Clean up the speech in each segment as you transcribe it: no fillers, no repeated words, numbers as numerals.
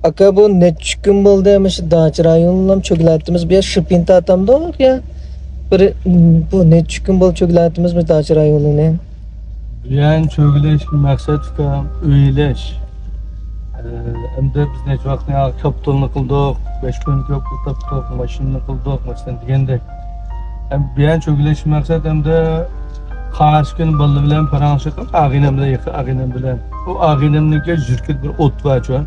Aka bu neçə gün oldu demiş Dağçı rayonundan çöküləttimiz bir şıpinti atamda olur ya. Bir bu neçə gün oldu çöküləttimiz mi Dağçı rayonuna? Yani çögüleş maksat fikam öyleş. Hem de biz neç vakti ya kaptanlık kıldık, 5 gün köprü taptık, maşinini kıldık, maçtan digende. Hem bir an çögüleş maksat hem de karşı gün balı bilen paranışık, ağinem de yakı ağinem bilen. O ağinemdeki jürket bir ot var şu an.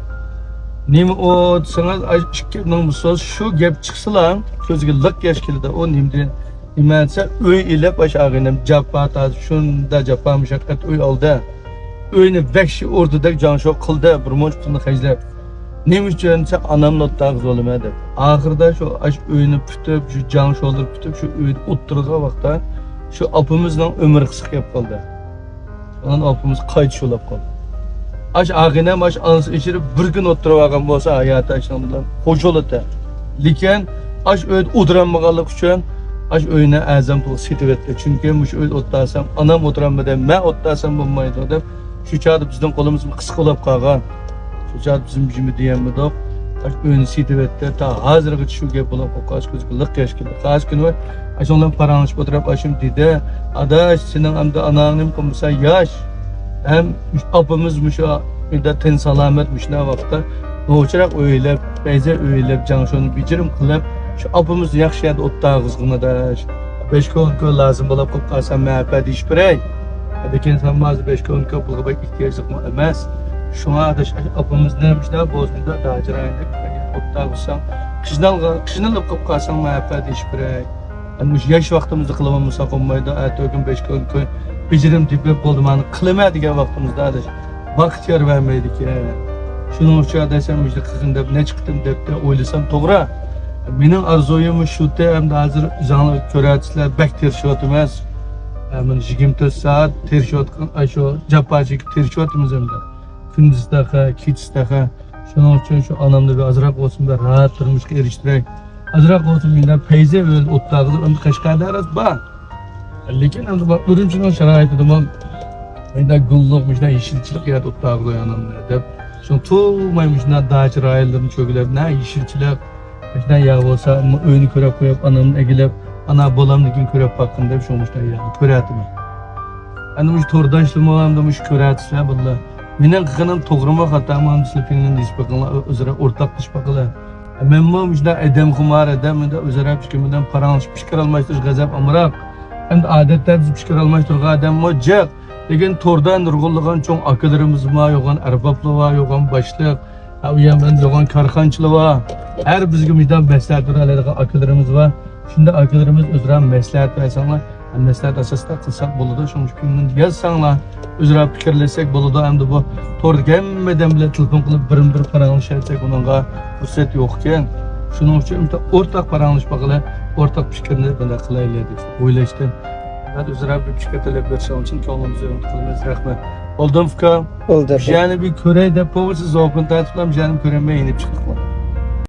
Nemi o sana çıkıp söz şu gap çıksılar, közge lık yaşkili o nimdi. İmense öy ile baş ağinem capa ta şunda capa müşakkat öy aldı. Öyni vekşi ortada can şok kıldı bir moç pulunu haclap. Neymiş cansa anam notlar zulmedi. Ahırda şu aş öyni pütüp şu can şoldur pütüp şu öy oturduğu vakta şu apımızdan ömür kısık yap kaldı. Onun apımız kayıt şolap kaldı. Aş ağinem aş anısı içirip bir gün oturup ağam olsa hayatı aşağıdan hoş oldu. Liken aş öy oturanmagalık üçün aş öyüne azam tol sitivetdi. Çünkü muş öy otasam anam oturanmadan men otasam bulmaydı dep şu çağda bizden kolumuz kısık olap kalgan. Şu çağda bizim gücümü diyenmedi. Aş öyünü sitivetdi. Ta hazırgı şu gep olap o kaç gözlük yaşkıldı. Kaç gün var. Aş ondan paranış oturup aşım dedi. Adaş senin amda ananım komsa yaş. Hem apımız muşa da ten salametmiş ne vakta. Noçarak öyle, beze öyle canşonu bicirim kılıp şu apımız yaxşı yerde otta kızgına da 5 gün lazım bulup kop kalsam məhəbbət iş birey. Lekin sen bazı 5 gün kapılığa ihtiyaclık mı emas. Şuna da apımız neymiş da bozmunda Dağcı rayonunda otta kılsam kışınal kop kalsam məhəbbət iş birey. Yani yaş vaxtımızda kılamamız sakınmaydı. Gün 5 gün bicirim tipi boldumanı kılama diye vaxtımızda da vakit yer vermeydik ya. Şunu uçağa desem işte kızın dep ne çıktım dep de oylasam doğru. Benim arzuyum şu te hem de hazır canlı köratçılar bek terşot emas. Hemen 24 saat terşot aşo japacık terşotimiz hem de. Gündüz daha, kiç daha. Şunun için şu anamda bir azrak olsun da rahat durmuşka eriştirek. Azrak olsun binden peyze öyle otlağıdır onu kaşkayda araz ba. Lekin hem de bak durum için o şarayet edemem. Bende güllükmüş de yeşilçilik yer otlağıdır anamda dep. Şun tuğmaymış ne Dağcı rayonlarını çökülep ne yeşilçilik. İşte ya olsa öğünü körep koyup anamın egilep ana bolam dikin körep bakkın dep şoğmuşlar yani köretimi. Anımış tordaşlım olam demiş köretisi ya billa. Menen kıkının toğruma hatam anı silpinin diş bakınla özüre ortak diş bakıla. Men moğmuş da edem kumar edem de özüre pişkimiden paranış pişkir almıştır gazap amırak. Hem de adetler bizi pişkir almıştır gadem mocak. Lekin tordan nurgulluğun çoğun akıllarımız ma yoğun erbaplı va yoğun başlık. Uyandan yoğun karxançılı va. Her bizgimizden məsləhət verələrə akıllarımız var. Şimdi akıllarımız özürə məsləhət verəsənlər. Məsləhət əsasda qılsaq boluda. Şunun günün yazsanlar, özürə fikirləsək boluda. Hem de bu torda gəlmədən bilə telefon qılıb bir paranlış etsək onunla fürsət yoxkən. Şunun üçün ortak paranlış baxıla, ortak fikirni belə qılaylaydı. Oylaşdım. Hadi özürə bir fikir tələb versən üçün ki onumuzu qılmaz rəhmət. Oldum fikir. Oldu. Yani bir körey de povası zokun tatlılam canım köreme inip çıkma.